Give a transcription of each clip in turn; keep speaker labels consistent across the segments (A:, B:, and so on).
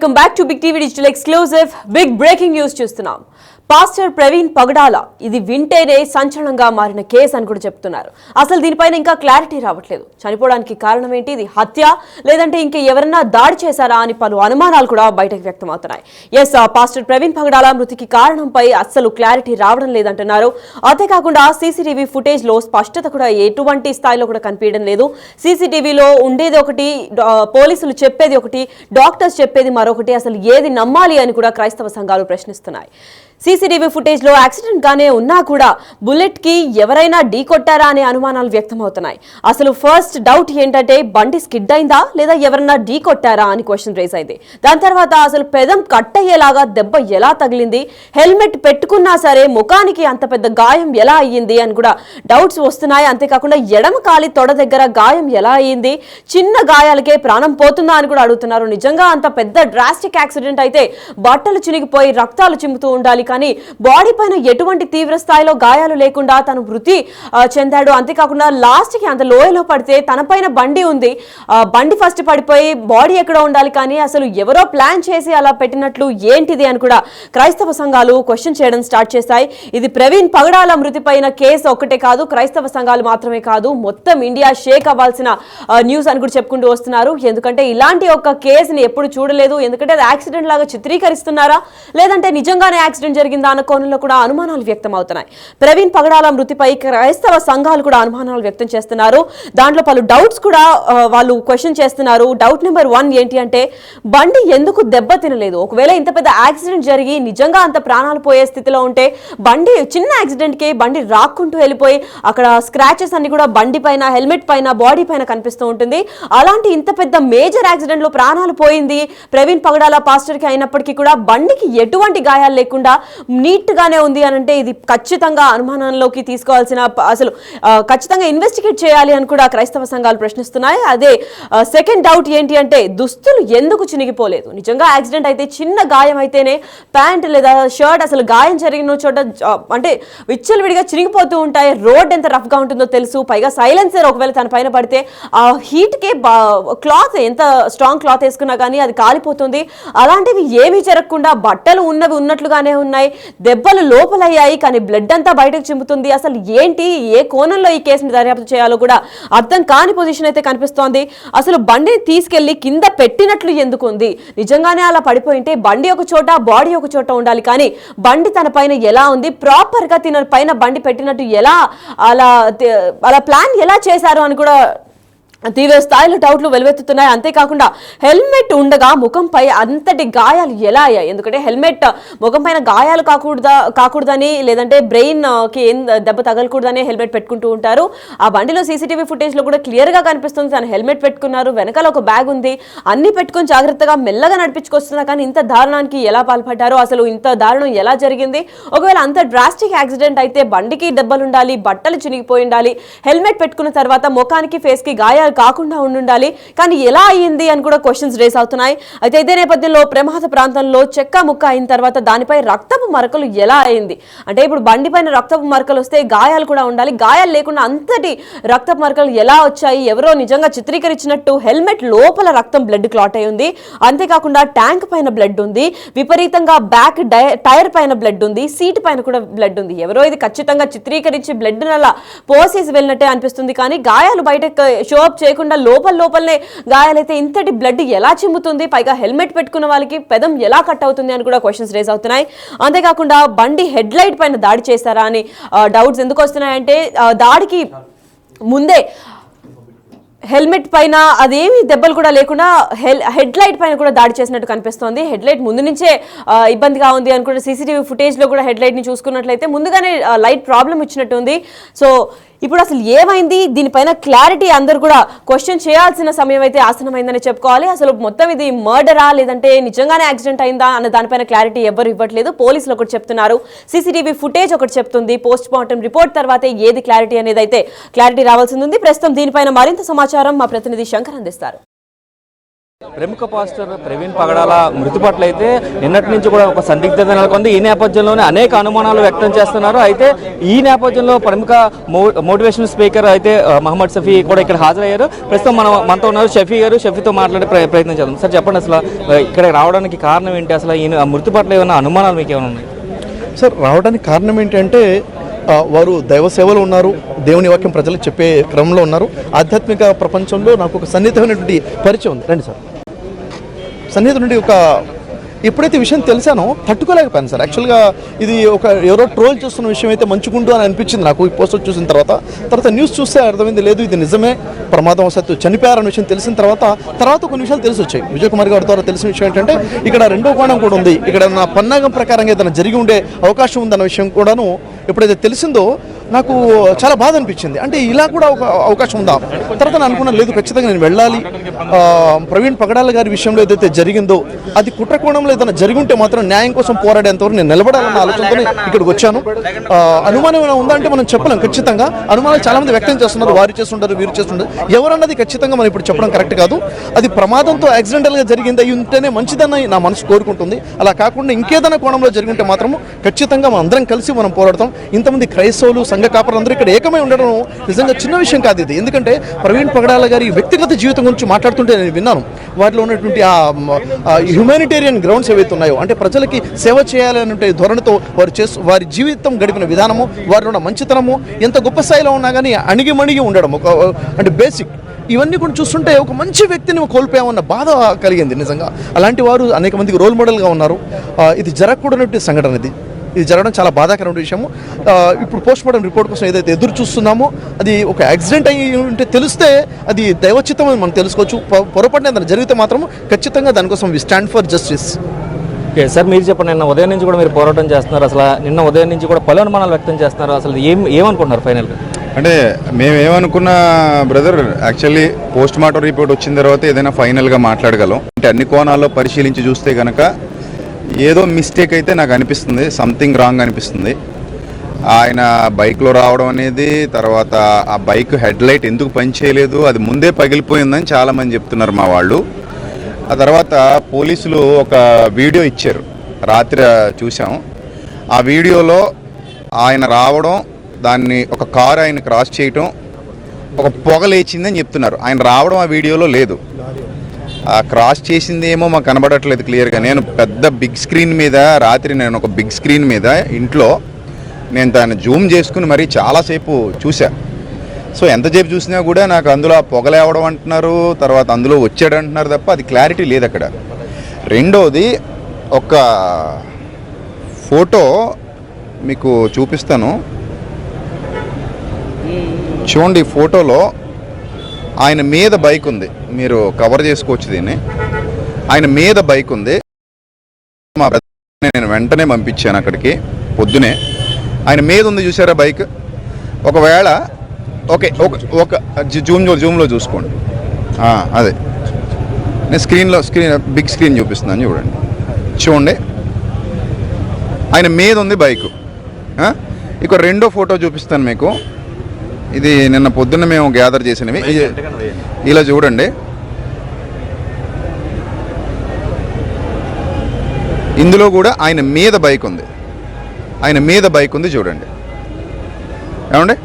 A: Welcome back to Big TV Digital Exclusive. Big breaking news చూస్తున్నాం. Pastor Praveen పగడాల ఇది వింటేనే సంచలనంగా మారిన కేసు అని కూడా చెప్తున్నారు. అసలు దీనిపైన ఇంకా క్లారిటీ రావట్లేదు. చనిపోవడానికి కారణం ఏంటి? ఇది హత్య లేదంటే ఇంకా ఎవరైనా దాడి చేశారా అని పలు అనుమానాలు కూడా బయటకు వ్యక్తమవుతున్నాయి. ఎస్, పాస్టర్ ప్రవీణ్ పగడాల మృతికి కారణంపై అస్సలు క్లారిటీ రావడం లేదంటున్నారు. అంతేకాకుండా సీసీటీవీ ఫుటేజ్ లో స్పష్టత కూడా ఎటువంటి స్థాయిలో కూడా కనిపించడం లేదు. సీసీటీవీలో ఉండేది ఒకటి, పోలీసులు చెప్పేది ఒకటి, డాక్టర్స్ చెప్పేది మరొకటి. అసలు ఏది నమ్మాలి అని కూడా క్రైస్తవ సంఘాలు ప్రశ్నిస్తున్నాయి. సీసీటీవీ ఫుటేజ్ లో యాక్సిడెంట్ గానే ఉన్నా కూడా బుల్లెట్ కి ఎవరైనా ఢీ కొట్టారా అనే అనుమానాలు వ్యక్తమవుతున్నాయి. అసలు ఫస్ట్ డౌట్ ఏంటంటే బండి స్కిడ్ అయిందా లేదా ఎవరైనా ఢీ కొట్టారా అని క్వశ్చన్ రేస్ అయింది. దాని తర్వాత అసలు పెదం కట్ అయ్యేలాగా దెబ్బ ఎలా తగిలింది, హెల్మెట్ పెట్టుకున్నా సరే ముఖానికి అంత పెద్ద గాయం ఎలా అయ్యింది అని కూడా డౌట్స్ వస్తున్నాయి. అంతేకాకుండా ఎడమ కాలి తొడ దగ్గర గాయం ఎలా అయ్యింది, చిన్న గాయాలకే ప్రాణం పోతుందా అని కూడా అడుగుతున్నారు. నిజంగా అంత పెద్ద డ్రాస్టిక్ యాక్సిడెంట్ అయితే బట్టలు చినిగిపోయి రక్తాలు చిమ్ముతూ ఉండాలి, కానీ బాడీ పైన ఎటువంటి తీవ్ర స్థాయిలో గాయాలు లేకుండా తను మృతి చెందాడు. అంతేకాకుండా లాస్ట్ కి అంత లోయలో పడితే తన పైన బండి ఉంది, బండి ఫస్ట్ పడిపోయి బాడీ ఎక్కడ ఉండాలి, కానీ అసలు ఎవరో ప్లాన్ చేసి అలా పెట్టినట్లు ఏంటిది అని కూడా క్రైస్తవ సంఘాలు క్వశ్చన్ చేయడం స్టార్ట్ చేశాయి. ఇది ప్రవీణ్ పగడాల మృతి పైన కేసు ఒక్కటే కాదు, క్రైస్తవ సంఘాలు మాత్రమే కాదు, మొత్తం ఇండియా షేక్ అవ్వాల్సిన న్యూస్ అని కూడా చెప్పుకుంటూ వస్తున్నారు. ఎందుకంటే ఇలాంటి ఒక కేసుని ఎప్పుడు చూడలేదు. ఎందుకంటే అది యాక్సిడెంట్ లాగా చిత్రీకరిస్తున్నారా లేదంటే నిజంగానే యాక్సిడెంట్ జరిగిందా అన్న కోణంలో కూడా అనుమానాలు వ్యక్తం అవుతున్నాయి. ప్రవీణ్ పగడాల మృతిపై క్రైస్తవ సంఘాలు కూడా అనుమానాలు వ్యక్తం చేస్తున్నారు. దాంట్లో పలు డౌట్స్ కూడా వాళ్ళు క్వశ్చన్ చేస్తున్నారు. డౌట్ నెంబర్ 1 ఏంటి అంటే, బండి ఎందుకు దెబ్బ తినలేదు? ఒకవేళ ఇంత పెద్ద యాక్సిడెంట్ జరిగి నిజంగా అంత ప్రాణాలు పోయే స్థితిలో ఉంటే బండి చిన్న యాక్సిడెంట్ కి బండి రాక్కుంటూ వెళ్ళిపోయి అక్కడ స్క్రాచెస్ అన్ని కూడా బండి పైన, హెల్మెట్ పైన, బాడీ పైన కనిపిస్తూ ఉంటుంది. అలాంటి ఇంత పెద్ద మేజర్ యాక్సిడెంట్ లో ప్రాణాలు పోయింది ప్రవీణ్ పగడాల పాస్టర్ కి అయినప్పటికీ కూడా బండికి ఎటువంటి గాయాలు లేకుండా నీట్ గానే ఉంది అని అంటే ఇది ఖచ్చితంగా అనుమానంలోకి తీసుకోవాల్సిన, అసలు ఖచ్చితంగా ఇన్వెస్టిగేట్ చేయాలి అని కూడా క్రైస్తవ సంఘాలు ప్రశ్నిస్తున్నాయి. అదే సెకండ్ డౌట్ ఏంటి అంటే, దుస్తులు ఎందుకు చినిగిపోలేదు? నిజంగా యాక్సిడెంట్ అయితే చిన్న గాయం అయితేనే ప్యాంట్ లేదా షర్ట్ అసలు గాయం జరిగిన చోట అంటే విచ్చలవిడిగా చినిగిపోతూ ఉంటాయి. రోడ్ ఎంత రఫ్ గా ఉంటుందో తెలుసు, పైగా సైలెన్సర్ ఒకవేళ తన పైన పడితే ఆ హీట్ కే క్లాత్ ఎంత స్ట్రాంగ్ క్లాత్ వేసుకున్నా కానీ అది కాలిపోతుంది. అలాంటివి ఏమీ జరగకుండా బట్టలు ఉన్నవి ఉన్నట్లుగానే ఉన్నాయి, దెబ్బలు లోపలయ్యాయి కానీ బ్లడ్ అంతా బయటకు చిమ్ముతుంది. అసలు ఏంటి, ఏ కోణంలో ఈ కేసుని దర్యాప్తు చేయాలో కూడా అర్థం కాని పొజిషన్ అయితే కనిపిస్తోంది. అసలు బండిని తీసుకెళ్లి కింద పెట్టినట్లు ఎందుకు ఉంది? నిజంగానే అలా పడిపోయింటే బండి ఒక చోట, బాడీ ఒక చోట ఉండాలి, కానీ బండి తన పైన ఎలా ఉంది, ప్రాపర్ గా తన పైన బండి పెట్టినట్టు ఎలా అలా ప్లాన్ ఎలా చేశారు అని కూడా తీవ్ర స్థాయిలో డౌట్లు వెలువెత్తుతున్నాయి. అంతేకాకుండా హెల్మెట్ ఉండగా ముఖంపై అంతటి గాయాలు ఎలా అయ్యాయి? ఎందుకంటే హెల్మెట్ ముఖం పైన గాయాలు కాకూడదని లేదంటే బ్రెయిన్ కి ఏం దెబ్బ తగలకూడదని హెల్మెట్ పెట్టుకుంటూ ఉంటారు. ఆ బండిలో సీసీటీవీ ఫుటేజ్ లో కూడా క్లియర్ గా కనిపిస్తుంది తను హెల్మెట్ పెట్టుకున్నారు, వెనకాల ఒక బ్యాగ్ ఉంది, అన్ని పెట్టుకుని జాగ్రత్తగా మెల్లగా నడిపించుకొస్తున్నా, కానీ ఇంత దారుణానికి ఎలా పాల్పడ్డారో, అసలు ఇంత దారుణం ఎలా జరిగింది? ఒకవేళ అంత డ్రాస్టిక్ యాక్సిడెంట్ అయితే బండికి దెబ్బలు ఉండాలి, బట్టలు చినిగిపోయి ఉండాలి, హెల్మెట్ పెట్టుకున్న తర్వాత ముఖానికి ఫేస్ కి గాయాలు కాకుండా ఉండాలి, కానీ ఎలా అయ్యింది అని కూడా క్వశ్చన్స్ రేస్ అవుతున్నాయి. అయితే ఇదే నేపథ్యంలో ప్రమాద ప్రాంతంలో చెక్క ముక్క అయిన తర్వాత దానిపై రక్తపు మరకలు ఎలా అయింది అంటే, ఇప్పుడు బండి పైన రక్తపు మరకలు వస్తే గాయాలు కూడా ఉండాలి, గాయాలు లేకుండా అంతటి రక్తపు మరకలు ఎలా వచ్చాయి? ఎవరో నిజంగా చిత్రీకరించినట్టు హెల్మెట్ లోపల రక్తం బ్లడ్ క్లాట్ అయి ఉంది, అంతేకాకుండా ట్యాంక్ పైన బ్లడ్ ఉంది, విపరీతంగా బ్యాక్ టైర్ పైన బ్లడ్ ఉంది, సీట్ పైన కూడా బ్లడ్ ఉంది. ఎవరో ఇది ఖచ్చితంగా చిత్రీకరించి బ్లడ్ అలా పోసేసి వెళ్ళినట్టే అనిపిస్తుంది, కానీ గాయాలు బయట షో అప్ చేయకుండా లోపలనే గాయాలైతే ఇంతటి బ్లడ్ ఎలా చిమ్ముతుంది? పైగా హెల్మెట్ పెట్టుకున్న వాళ్ళకి పెదం ఎలా కట్ అవుతుంది అని కూడా క్వశ్చన్స్ రేస్ అవుతున్నాయి. అంతేకాకుండా బండి హెడ్ లైట్ పైన దాడి చేశారా అని డౌట్స్ ఎందుకు వస్తున్నాయంటే, దాడికి ముందే హెల్మెట్ పైన అదేమి దెబ్బలు కూడా లేకుండా హెడ్ లైట్ పైన కూడా దాడి చేసినట్టు కనిపిస్తోంది. హెడ్ లైట్ ముందు నుంచే ఇబ్బందిగా ఉంది అనుకుంటే సీసీటీవీ ఫుటేజ్ లో కూడా హెడ్ లైట్ ని చూసుకున్నట్లయితే ముందుగానే లైట్ ప్రాబ్లం వచ్చినట్టు ఉంది. సో ఇప్పుడు అసలు ఏమైంది, దీనిపైన క్లారిటీ అందరూ కూడా క్వశ్చన్ చేయాల్సిన సమయం అయితే ఆసనమైందని చెప్పుకోవాలి. అసలు మొత్తం ఇది మర్డరా లేదంటే నిజంగానే యాక్సిడెంట్ అయిందా అన్న దానిపైన క్లారిటీ ఎవరు ఇవ్వట్లేదు. పోలీసులు ఒకటి చెప్తున్నారు, సీసీటీవీ ఫుటేజ్ ఒకటి చెప్తుంది, పోస్ట్ మార్టం రిపోర్ట్ తర్వాతే ఏది క్లారిటీ అనేది అయితే క్లారిటీ రావాల్సింది ఉంది. ప్రస్తుతం దీనిపైన మరింత సమాచారం మా ప్రతినిధి శంకర్ అందిస్తారు.
B: ప్రముఖ పాస్టర్ ప్రవీణ్ పగడాల మృతి పట్ల అయితే నిన్నటి నుంచి కూడా ఒక సందిగ్ధత నెలకొంది. ఈ నేపథ్యంలోనే అనేక అనుమానాలు వ్యక్తం చేస్తున్నారు. అయితే ఈ నేపథ్యంలో ప్రముఖ మోటివేషనల్ స్పీకర్ అయితే మహమ్మద్ షఫీ కూడా ఇక్కడ హాజరయ్యారు. ప్రస్తుతం మనతో ఉన్నారు షఫీ గారు. షఫీతో మాట్లాడే ప్రయత్నం చేద్దాం. సార్ చెప్పండి, అసలు ఇక్కడ రావడానికి కారణం ఏంటి? అసలు ఈ మృతి పట్ల ఏమైనా అనుమానాలు మీకు ఏమైనా ఉన్నాయి?
C: సార్, రావడానికి కారణం ఏంటంటే వారు దైవ సేవలో ఉన్నారు, దేవుని వాక్యం ప్రజలకు చెప్పే క్రమంలో ఉన్నారు. ఆధ్యాత్మిక ప్రపంచంలో నాకు ఒక సన్నిహితమైనటువంటి పరిచయం ఉంది. రండి సార్. సన్నిహితుడి నుండి ఎప్పుడైతే విషయం తెలిసానో తట్టుకోలేకపోయాను సార్. యాక్చువల్గా ఇది ఎవరో ట్రోల్ చేస్తున్న విషయం అయితే మంచుకుంటూ అని అనిపించింది నాకు ఈ పోస్టర్ చూసిన తర్వాత న్యూస్ చూస్తే అర్థమైంది లేదు ఇది నిజమే, ప్రమాదవశాత్తు చనిపోయారన్న విషయం తెలిసిన తర్వాత కొన్ని విషయాలు తెలిసి వచ్చాయి. విజయ్ కుమార్ గారి ద్వారా తెలిసిన విషయం ఏంటంటే ఇక్కడ రెండో కోణం కూడా ఉంది. ఇక్కడ నా పన్నాగం ప్రకారంగా ఏదైనా జరిగి ఉండే అవకాశం ఉందన్న విషయం కూడాను ఎప్పుడైతే తెలిసిందో నాకు చాలా బాధ అనిపించింది. అంటే ఇలా కూడా ఒక అవకాశం ఉందా? తర్వాత నేను అనుకున్నాను లేదు, ఖచ్చితంగా నేను వెళ్ళాలి. ప్రవీణ్ పగడాల గారి విషయంలో ఏదైతే జరిగిందో అది కుట్ర కోణంలో ఏదైనా జరిగి ఉంటే మాత్రం న్యాయం కోసం పోరాడేంతవరకు నేను నిలబడాలన్న ఆలోచనతో ఇక్కడికి వచ్చాను. అనుమానం ఏమైనా ఉందా అంటే మనం చెప్పలేం. ఖచ్చితంగా అనుమానాలు చాలా మంది వ్యక్తం చేస్తున్నారు, వారు చేస్తుంటారు, వీరు చేస్తుంటారు. ఎవరన్నది ఖచ్చితంగా మనం ఇప్పుడు చెప్పడం కరెక్ట్ కాదు. అది ప్రమాదంతో యాక్సిడెంటల్గా జరిగింది అయి ఉంటేనే మంచిదన్న నా మనసు కోరుకుంటుంది. అలా కాకుండా ఇంకేదైనా కోణంలో జరిగి ఉంటే మాత్రం ఖచ్చితంగా మనం అందరం కలిసి మనం పోరాడతాం. ఇంతమంది క్రైస్తవులు సంఘ కాపరులందరూ ఇక్కడ ఏకమై ఉండడం నిజంగా చిన్న విషయం కాదు ఇది. ఎందుకంటే ప్రవీణ్ పగడాల గారి వ్యక్తిగత జీవితం గురించి మాట్లాడుతుంటే నేను విన్నాను. వాటిలో ఉన్నటువంటి హ్యుమానిటేరియన్ గ్రౌండ్స్ ఏవైతే ఉన్నాయో, అంటే ప్రజలకి సేవ చేయాలనే ధోరణితో వారి జీవితం గడిపిన విధానము, వారిలో ఉన్న మంచితనము, ఎంత గొప్ప స్థాయిలో ఉన్నా కానీ అణిగిమణిగి ఉండడం, అంటే బేసిక్ ఇవన్నీ కూడా చూస్తుంటే ఒక మంచి వ్యక్తిని కోల్పోయామన్న బాధ కలిగింది. నిజంగా అలాంటి వారు అనేక మందికి రోల్ మోడల్గా ఉన్నారు. ఇది జరగకూడనటువంటి సంఘటన. ఇది జరగడం చాలా బాధాకరమైన విషయము. ఇప్పుడు పోస్ట్ మార్టం రిపోర్ట్ కోసం ఏదైతే ఎదురు చూస్తున్నామో అది ఒక యాక్సిడెంట్ అయ్యి ఉంటే తెలిస్తే అది దైవచిత్తం అని మనం తెలుసుకోవచ్చు. పొరపాటున ఏదైనా జరిగితే మాత్రం ఖచ్చితంగా దానికోసం we stand for justice.
B: Okay sir, మీరు చెప్పండి, నిన్న ఉదయం నుంచి కూడా మీరు పోరాటం చేస్తున్నారు. అసలు నిన్న ఉదయం నుంచి కూడా పలు అనుమానాలు వ్యక్తం చేస్తున్నారు. అసలు ఏమనుకుంటున్నారు ఫైనల్గా?
D: అంటే మేమేమనుకున్న brother, actually post mortem report వచ్చిన తర్వాత ఏదైనా ఫైనల్గా మాట్లాడగలం. అంటే అన్ని కోణాల్లో పరిశీలించి చూస్తే కనుక ఏదో మిస్టేక్ అయితే నాకు అనిపిస్తుంది, సంథింగ్ రాంగ్ అనిపిస్తుంది. ఆయన బైక్లో రావడం అనేది, తర్వాత ఆ బైక్ హెడ్ లైట్ ఎందుకు పనిచేయలేదు, అది ముందే పగిలిపోయిందని చాలామంది చెప్తున్నారు మా వాళ్ళు. ఆ తర్వాత పోలీసులు ఒక వీడియో ఇచ్చారు, రాత్రి చూసాం. ఆ వీడియోలో ఆయన రావడం, దాన్ని ఒక కారు ఆయన క్రాస్ చేయటం, ఒక పొగ లేచిందని చెప్తున్నారు. ఆయన రావడం ఆ వీడియోలో లేదు. ఆ క్రాస్ చేసింది ఏమో మాకు కనబడట్లేదు క్లియర్గా. నేను పెద్ద బిగ్ స్క్రీన్ మీద రాత్రి ఒక బిగ్ స్క్రీన్ మీద ఇంట్లో నేను దాన్ని జూమ్ చేసుకుని మరీ చాలాసేపు చూసా. సో ఎంతసేపు చూసినా కూడా నాకు అందులో పొగలేవడం అంటున్నారు, తర్వాత అందులో వచ్చాడు అంటున్నారు తప్ప అది క్లారిటీ లేదు అక్కడ. రెండోది, ఒక ఫోటో మీకు చూపిస్తాను చూడండి. ఈ ఫోటోలో ఆయన మీద బైక్ ఉంది, మీరు కవర్ చేసుకోవచ్చు దీన్ని. ఆయన మీద బైక్ ఉంది. మా నేను వెంటనే పంపించాను అక్కడికి పొద్దునే. ఆయన మీద ఉంది, చూసారా బైక్? ఒకవేళ ఒక జూమ్లో చూసుకోండి. అదే నేను బిగ్ స్క్రీన్ చూపిస్తున్నాను చూడండి. ఆయన మీద ఉంది బైక్. ఇక రెండో ఫోటో చూపిస్తాను మీకు. ఇది నిన్న పొద్దున్న మేము గ్యాదర్ చేసినవి. ఇలా చూడండి, ఇందులో కూడా ఆయన మీద బైక్ ఉంది. చూడండి ఏమండి.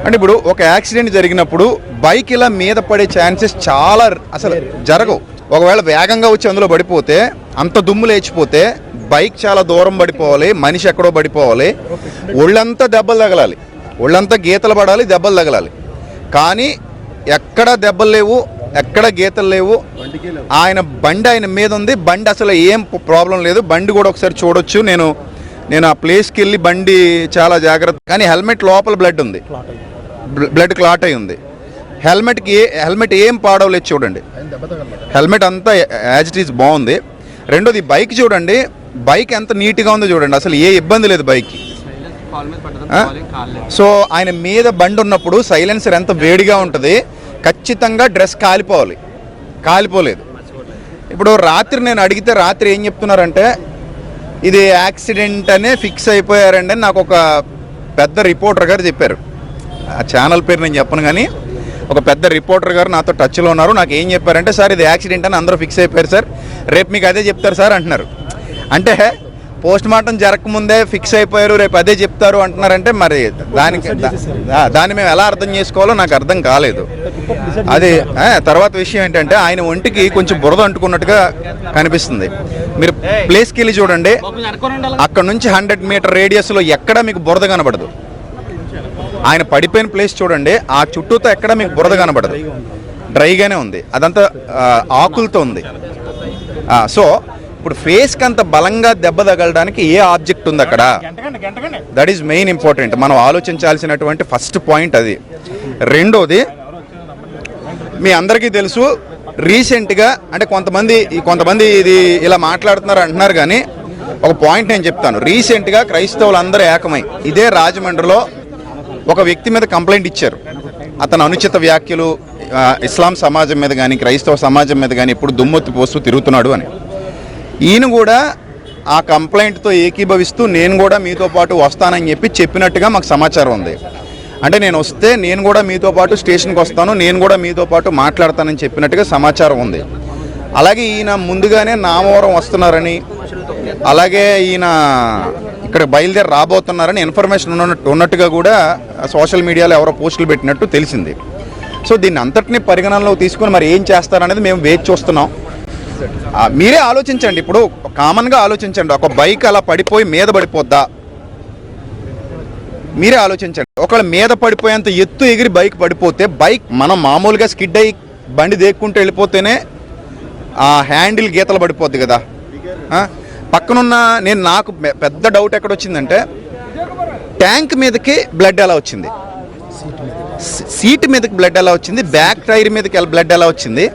D: అంటే ఇప్పుడు ఒక యాక్సిడెంట్ జరిగినప్పుడు బైక్ ఇలా మీద పడే ఛాన్సెస్ చాలా అసలు జరగవు. ఒకవేళ వేగంగా వచ్చి అందులో పడిపోతే, అంత దుమ్ము లేచిపోతే బైక్ చాలా దూరం పడిపోవాలి, మనిషి ఎక్కడో పడిపోవాలి, ఒళ్ళంతా దెబ్బలు తగలాలి, ఒళ్ళంతా గీతలు పడాలి, దెబ్బలు తగలాలి. కానీ ఎక్కడ దెబ్బలు లేవు, ఎక్కడ గీతలు లేవు. ఆయన మీద ఉంది. బండి అసలు ఏం ప్రాబ్లం లేదు. బండి కూడా ఒకసారి చూడొచ్చు. నేను ఆ ప్లేస్కి వెళ్ళి బండి చాలా జాగ్రత్త. కానీ హెల్మెట్ లోపల బ్లడ్ క్లాట్ అయి ఉంది. హెల్మెట్ ఏం పాడవలేదు చూడండి. హెల్మెట్ అంతా యాజ్ ఇట్ ఈజ్ బాగుంది. రెండోది బైక్ చూడండి, బైక్ ఎంత నీట్గా ఉందో చూడండి. అసలు ఏ ఇబ్బంది లేదు బైక్కి. సో ఆయన మీద బండి ఉన్నప్పుడు సైలెన్సర్ ఎంత వేడిగా ఉంటుంది, ఖచ్చితంగా డ్రెస్ కాలిపోలేదు. ఇప్పుడు రాత్రి నేను అడిగితే రాత్రి ఏం చెప్తున్నారంటే ఇది యాక్సిడెంట్ అనే ఫిక్స్ అయిపోయారండి అని నాకు ఒక పెద్ద రిపోర్టర్ గారు చెప్పారు. ఆ ఛానల్ పేరు నేను చెప్పను, కానీ ఒక పెద్ద రిపోర్టర్ గారు నాతో టచ్లో ఉన్నారు. నాకు ఏం చెప్పారంటే, సార్ ఇది యాక్సిడెంట్ అని అందరూ ఫిక్స్ అయిపోయారు సార్, రేపు మీకు అదే చెప్తారు సార్ అంటున్నారు. అంటే పోస్ట్ మార్టం జరగకముందే ఫిక్స్ అయిపోయారు, రేపు అదే చెప్తారు అంటున్నారంటే మరి దాన్ని మేము ఎలా అర్థం చేసుకోవాలో నాకు అర్థం కాలేదు. అది తర్వాత విషయం ఏంటంటే, ఆయన ఒంటికి కొంచెం బురద అంటుకున్నట్టుగా కనిపిస్తుంది. మీరు ప్లేస్కి వెళ్ళి చూడండి, అక్కడ నుంచి 100 మీటర్ రేడియస్లో ఎక్కడా మీకు బురద కనబడదు. ఆయన పడిపోయిన ప్లేస్ చూడండి, ఆ చుట్టూతో ఎక్కడ మీకు బురద కనబడదు, డ్రైగానే ఉంది, అదంతా ఆకులతో ఉంది. సో ఇప్పుడు ఫేస్కి అంత బలంగా దెబ్బ తగలడానికి ఏ ఆబ్జెక్ట్ ఉంది అక్కడ? That is main important. మనం ఆలోచించాల్సినటువంటి ఫస్ట్ పాయింట్ అది. రెండోది, మీ అందరికీ తెలుసు, రీసెంట్గా అంటే కొంతమంది ఇది ఇలా మాట్లాడుతున్నారు అంటున్నారు, కానీ ఒక పాయింట్ నేను చెప్తాను. రీసెంట్గా క్రైస్తవులందరూ ఏకమై ఇదే రాజమండ్రిలో ఒక వ్యక్తి మీద కంప్లైంట్ ఇచ్చారు. అతను అనుచిత వ్యాఖ్యలు ఇస్లాం సమాజం మీద కానీ క్రైస్తవ సమాజం మీద కానీ ఇప్పుడు దుమ్మెత్తి పోస్తూ తిరుగుతున్నాడు అని. ఈయన కూడా ఆ కంప్లైంట్తో ఏకీభవిస్తూ నేను కూడా మీతో పాటు వస్తానని చెప్పినట్టుగా మాకు సమాచారం ఉంది. అంటే నేను వస్తే నేను కూడా మీతో పాటు స్టేషన్కి వస్తాను, నేను కూడా మీతో పాటు మాట్లాడతానని చెప్పినట్టుగా సమాచారం ఉంది. అలాగే ఈయన ముందుగానే నామవరం వస్తున్నారని, అలాగే ఈయన ఇక్కడ బయలుదేరి రాబోతున్నారని ఇన్ఫర్మేషన్ ఉన్నట్టుగా కూడా సోషల్ మీడియాలో ఎవరో పోస్టులు పెట్టినట్టు తెలిసింది. సో దీన్ని అంతటినీ పరిగణనలో తీసుకొని మరి ఏం చేస్తారనేది మేము వేచి చూస్తున్నాం. మీరే ఆలోచించండి, ఇప్పుడు కామన్గా ఆలోచించండి, ఒక బైక్ అలా పడిపోయి మీద పడిపోద్దా? మీరే ఆలోచించండి. ఒకవేళ మీద పడిపోయేంత ఎత్తు ఎగిరి బైక్ పడిపోతే, బైక్ మనం మామూలుగా స్కిడ్ అయ్యి బండి దేక్కుంటూ వెళ్ళిపోతేనే ఆ హ్యాండిల్ గీతలు పడిపోద్ది కదా. పక్కనున్న నాకు పెద్ద డౌట్ ఎక్కడ వచ్చిందంటే, ట్యాంక్ మీదకి బ్లడ్ ఎలా వచ్చింది, సీట్ మీదకి బ్లడ్ ఎలా వచ్చింది, బ్యాక్ టైర్ మీదకి బ్లడ్ ఎలా వచ్చింది,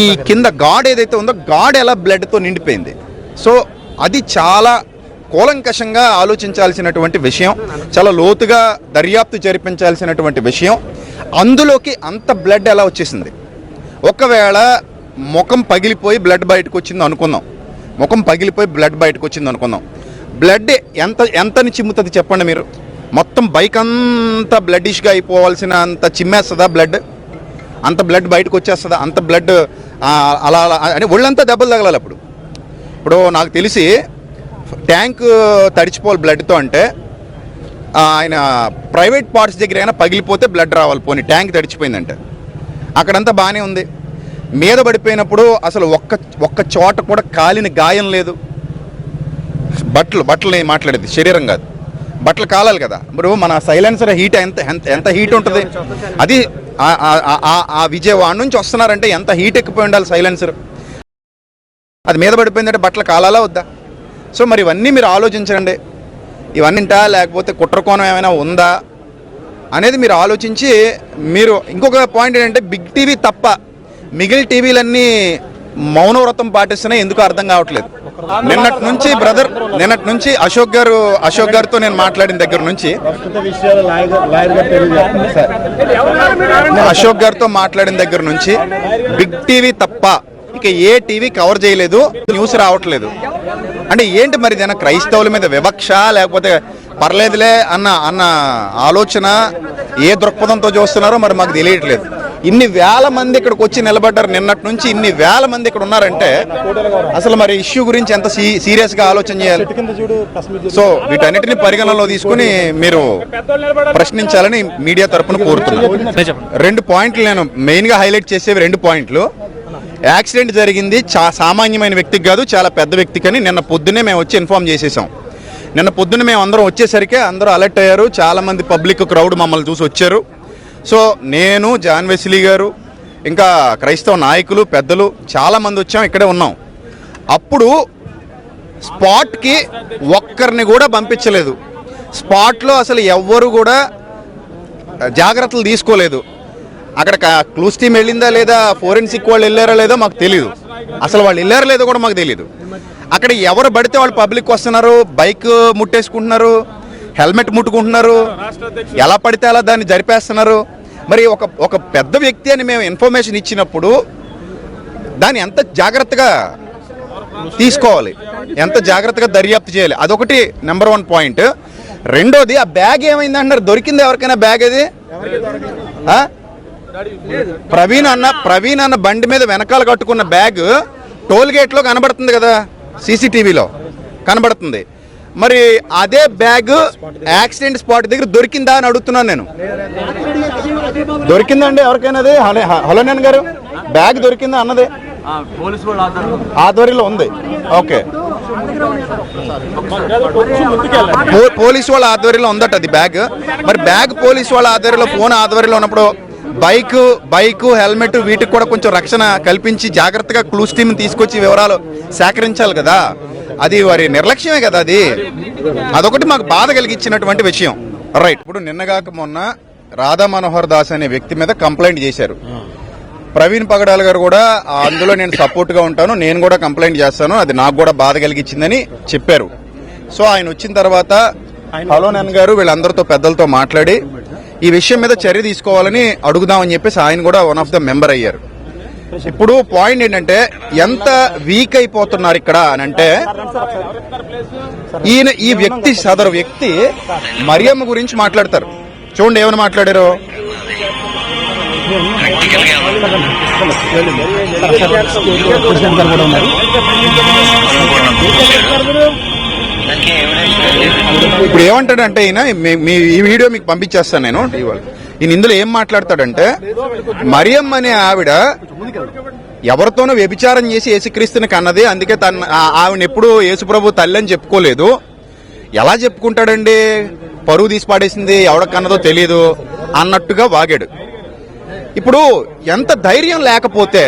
D: ఈ కింద గాడ్ ఏదైతే ఉందో గాడ్ ఎలా బ్లడ్తో నిండిపోయింది. సో అది చాలా కూలంకషంగా ఆలోచించాల్సినటువంటి విషయం, చాలా లోతుగా దర్యాప్తు జరిపించాల్సినటువంటి విషయం. అందులోకి అంత బ్లడ్ ఎలా వచ్చేసింది? ఒకవేళ ముఖం పగిలిపోయి బ్లడ్ బయటకు వచ్చింది అనుకుందాం, బ్లడ్ ఎంతని చిమ్ముతుంది చెప్పండి మీరు? మొత్తం బైక్ అంతా బ్లడ్డిష్గా అయిపోవాల్సిన అంత చిమ్మేస్తుందా బ్లడ్? అంత బ్లడ్ బయటకు వచ్చేస్తుందా? అంత బ్లడ్ అలా అంటే ఒళ్ళంతా దెబ్బలు తగలాలి. ఇప్పుడు నాకు తెలిసి ట్యాంక్ తడిచిపోవాలి బ్లడ్తో అంటే, ఆయన ప్రైవేట్ పార్ట్స్ దగ్గర అయినా పగిలిపోతే బ్లడ్ రావాలి. పోనీ ట్యాంక్ తడిచిపోయిందంటే అక్కడంతా బాగానే ఉంది. మీద పడిపోయినప్పుడు అసలు ఒక్క చోట కూడా కాలిన గాయం లేదు. బట్టలు మాట్లాడేది శరీరం కాదు, బట్టలు కాలాలి కదా. ఇప్పుడు మన సైలెన్సర్ హీట్ ఎంత హీట్ ఉంటుంది? అది ఆ విజయవాడ నుంచి వస్తున్నారంటే ఎంత హీట్ ఎక్కిపోయి ఉండాలి సైలెన్సర్. అది మీద పడిపోయిందంటే బట్టలు కాలాలా వద్దా? సో మరి ఇవన్నీ మీరు ఆలోచించండి. ఇవన్నీంటా లేకపోతే కుట్రకోణం ఏమైనా ఉందా అనేది మీరు ఆలోచించి, మీరు ఇంకొక పాయింట్ ఏంటంటే, బిగ్ టీవీ తప్ప మిగిలిన టీవీలన్నీ మౌనవ్రతం పాటిస్తున్నాయి, ఎందుకు అర్థం కావట్లేదు. నిన్నటి నుంచి అశోక్ గారితో నేను మాట్లాడిన దగ్గర నుంచి బిగ్ టీవీ తప్ప ఇక ఏ టీవీ కవర్ చేయలేదు, న్యూస్ రావట్లేదు. అంటే ఏంటి మరి ఏదైనా క్రైస్తవుల మీద వివక్ష, లేకపోతే పర్లేదులే అన్న ఆలోచన ఏ దృక్పథంతో చూస్తున్నారో మరి మాకు తెలియట్లేదు. ఇన్ని వేల మంది ఇక్కడికి వచ్చి నిలబడ్డారు, నిన్నటి నుంచి ఇన్ని వేల మంది ఇక్కడ ఉన్నారంటే అసలు మరి ఇష్యూ గురించి ఎంత సీరియస్గా ఆలోచన చేయాలి. సో వీటన్నిటిని పరిగణనలో తీసుకుని మీరు ప్రశ్నించాలని మీడియా తరఫున కోరుతున్నాను. 2 పాయింట్లు నేను మెయిన్గా హైలైట్ చేసేవి. 2 పాయింట్లు. యాక్సిడెంట్ జరిగింది సామాన్యమైన వ్యక్తికి కాదు, చాలా పెద్ద వ్యక్తికి అని నిన్న పొద్దున్నే మేము వచ్చి ఇన్ఫార్మ్ చేసేసాం. నిన్న పొద్దున్న మేము అందరం వచ్చేసరికి అందరూ అలర్ట్ అయ్యారు, చాలామంది పబ్లిక్ క్రౌడ్ మమ్మల్ని చూసి వచ్చారు. సో నేను, జాన్ వెస్లీ గారు, ఇంకా క్రైస్తవ నాయకులు, పెద్దలు చాలామంది వచ్చాం, ఇక్కడే ఉన్నాం. అప్పుడు స్పాట్కి ఒక్కరిని కూడా పంపించలేదు. స్పాట్లో అసలు ఎవ్వరు కూడా జాగ్రత్తలు తీసుకోలేదు. అక్కడ క్లూస్ టీమ్ వెళ్ళిందా లేదా, ఫోరెన్సిక్ వాళ్ళు వెళ్ళారా లేదో మాకు తెలియదు. అసలు వాళ్ళు వెళ్ళారో లేదో కూడా మాకు తెలియదు. అక్కడ ఎవరు పడితే వాళ్ళు పబ్లిక్ వస్తున్నారు, బైక్ ముట్టేసుకుంటున్నారు, హెల్మెట్ ముట్టుకుంటున్నారు, ఎలా పడితే అలా దాన్ని జరిపేస్తున్నారు. మరి ఒక పెద్ద వ్యక్తి అని మేము ఇన్ఫర్మేషన్ ఇచ్చినప్పుడు దాన్ని ఎంత జాగ్రత్తగా తీసుకోవాలి, ఎంత జాగ్రత్తగా దర్యాప్తు చేయాలి, అదొకటి నెంబర్ 1 పాయింట్. రెండోది, ఆ బ్యాగ్ ఏమైంది అంటున్నారు, దొరికింది ఎవరికైనా బ్యాగ్? అది ప్రవీణ్ అన్న బండి మీద వెనకాల కట్టుకున్న బ్యాగ్ టోల్ గేట్ లో కనబడుతుంది కదా, సీసీటీవీలో కనబడుతుంది. మరి అదే బ్యాగ్ యాక్సిడెంట్ స్పాట్ దగ్గర దొరికిందా అని అడుగుతున్నాను నేను. దొరికిందండి ఎవరికైనా? అది హలో నేను గారు, బ్యాగ్ దొరికిందా అన్నది ఆధ్వర్యంలో ఉంది. ఓకే, పోలీసు వాళ్ళ ఆధ్వర్యంలో ఉందట అది బ్యాగ్. మరి బ్యాగ్ పోలీసు వాళ్ళ ఆధ్వర్యంలో, ఫోన్ ఆధ్వర్యంలో ఉన్నప్పుడు బైక్ హెల్మెట్ వీటికి కూడా కొంచెం రక్షణ కల్పించి జాగ్రత్తగా క్లూస్ టీమ్ తీసుకొచ్చి వివరాలు సేకరించాలి కదా. అది వారి నిర్లక్ష్యమే కదా. అదొకటి మాకు బాధ కలిగించినటువంటి విషయం. రైట్. ఇప్పుడు నిన్నగాక మొన్న రాధా మనోహర్ దాస్ అనే వ్యక్తి మీద కంప్లైంట్ చేశారు. ప్రవీణ్ పగడాల గారు కూడా అందులో నేను సపోర్ట్ గా ఉంటాను, నేను కూడా కంప్లైంట్ చేస్తాను, అది నాకు కూడా బాధ కలిగించిందని చెప్పారు. సో ఆయన వచ్చిన తర్వాత హలోనన్ గారు వీళ్ళందరితో పెద్దలతో మాట్లాడి ఈ విషయం మీద చర్య తీసుకోవాలని అడుగుదామని చెప్పేసి ఆయన కూడా వన్ ఆఫ్ ద మెంబర్ అయ్యారు. ఇప్పుడు పాయింట్ ఏంటంటే ఎంత వీక్ అయిపోతున్నారు ఇక్కడ అని అంటే, ఈ వ్యక్తి సదరు వ్యక్తి మరియమ్మ గురించి మాట్లాడతారు. చూడండి ఏమని మాట్లాడారు. ఇప్పుడు ఏమంటాడంటే ఈయన, ఈ వీడియో మీకు పంపించేస్తాను నేను. ఈయన ఇందులో ఏం మాట్లాడతాడంటే, మరియమ్మ అనే ఆవిడ ఎవరితోనో వ్యభిచారం చేసి యేసుక్రీస్తుని కన్నది, అందుకే ఆవిడ ఎప్పుడు యేసుప్రభు తల్లి అని చెప్పుకోలేదు. ఎలా చెప్పుకుంటాడండి? పరువు తీసి పాడేసింది, ఎవడ కన్నదో తెలియదు అన్నట్టుగా వాగాడు. ఇప్పుడు ఎంత ధైర్యం లేకపోతే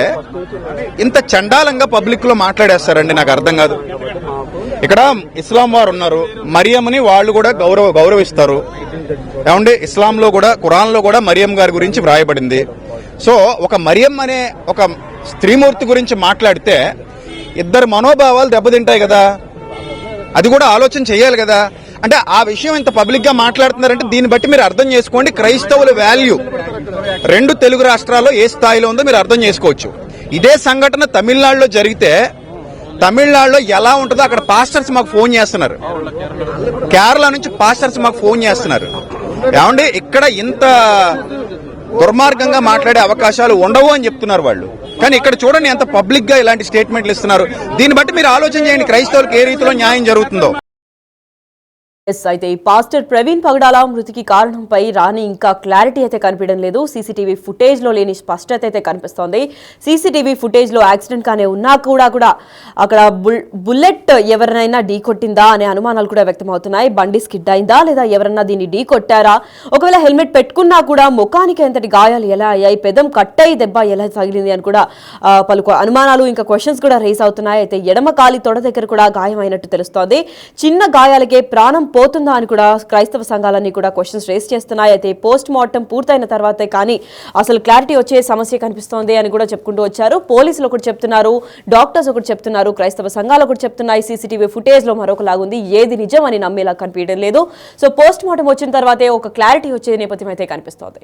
D: ఇంత చండాలంగా పబ్లిక్ లో మాట్లాడేస్తారండి, నాకు అర్థం కాదు. ఇక్కడ ఇస్లాం వారు ఉన్నారు, మరియమ్మని వాళ్ళు కూడా గౌరవిస్తారు. ఏమంటే ఇస్లాంలో కూడా, ఖురాన్లో కూడా మరియం గారి గురించి వ్రాయబడింది. సో ఒక మరియం అనే ఒక స్త్రీమూర్తి గురించి మాట్లాడితే ఇద్దరు మనోభావాలు దెబ్బతింటాయి కదా, అది కూడా ఆలోచన చేయాలి కదా. అంటే ఆ విషయం ఇంత పబ్లిక్ గా మాట్లాడుతున్నారంటే దీన్ని బట్టి మీరు అర్థం చేసుకోండి క్రైస్తవుల వాల్యూ రెండు తెలుగు రాష్ట్రాల్లో ఏ స్థాయిలో ఉందో మీరు అర్థం చేసుకోవచ్చు. ఇదే సంఘటన తమిళనాడులో జరిగితే తమిళనాడులో ఎలా ఉంటుందో అక్కడ పాస్టర్స్ మాకు ఫోన్ చేస్తున్నారు, కేరళ నుంచి పాస్టర్స్ మాకు ఫోన్ చేస్తున్నారు. ఏమండి ఇక్కడ ఇంత దుర్మార్గంగా మాట్లాడే అవకాశాలు ఉండవు అని చెప్తున్నారు వాళ్ళు. కానీ ఇక్కడ చూడండి ఎంత పబ్లిక్ గా ఇలాంటి స్టేట్మెంట్లు ఇస్తున్నారు. దీన్ని బట్టి మీరు ఆలోచన చేయండి క్రైస్తవులకు ఏ రీతిలో న్యాయం జరుగుతుందో.
A: అయితే ఈ పాస్టర్ ప్రవీణ్ పగడాల మృతికి కారణంపై రాని ఇంకా క్లారిటీ అయితే కనిపించడం లేదు. సీసీటీవీ ఫుటేజ్ లో లేని స్పష్టత అయితే కనిపిస్తోంది. సీసీటీవీ ఫుటేజ్ లో యాక్సిడెంట్ గానే ఉన్నా కూడా అక్కడ బుల్లెట్ ఎవరినైనా ఢీ కొట్టిందా అనే అనుమానాలు కూడా వ్యక్తమవుతున్నాయి. బండి స్కిడ్ అయిందా లేదా ఎవరన్నా దీన్ని ఢీ కొట్టారా, ఒకవేళ హెల్మెట్ పెట్టుకున్నా కూడా ముఖానికి ఎంతటి గాయాలు ఎలా అయ్యాయి, పెదం కట్టయి దెబ్బ ఎలా తగిలింది అని కూడా పలు అనుమానాలు ఇంకా క్వశ్చన్స్ కూడా రేస్ అవుతున్నాయి. అయితే ఎడమ కాలి తొడ దగ్గర కూడా గాయమైనట్టు తెలుస్తోంది. చిన్న గాయాలకే ప్రాణం పోతుందా అని కూడా క్రైస్తవ సంఘాలన్నీ కూడా క్వశ్చన్స్ రేస్ చేస్తున్నాయి. అయితే పోస్ట్ మార్టం పూర్తయిన తర్వాతే కానీ అసలు క్లారిటీ వచ్చే సమస్య కనిపిస్తోంది అని కూడా చెప్పుకుంటూ వచ్చారు. పోలీసులు ఒకటి చెప్తున్నారు, డాక్టర్స్ ఒకటి చెప్తున్నారు, క్రైస్తవ సంఘాలు ఒకటి చెప్తున్నాయి. సీసీటీవీ ఫుటేజ్ లో మరొకలాగుంది, ఏది నిజం అని నమ్మేలా కనిపించడం లేదు. సో పోస్ట్ మార్టం వచ్చిన తర్వాతే ఒక క్లారిటీ వచ్చే నేపథ్యం అయితే కనిపిస్తోంది.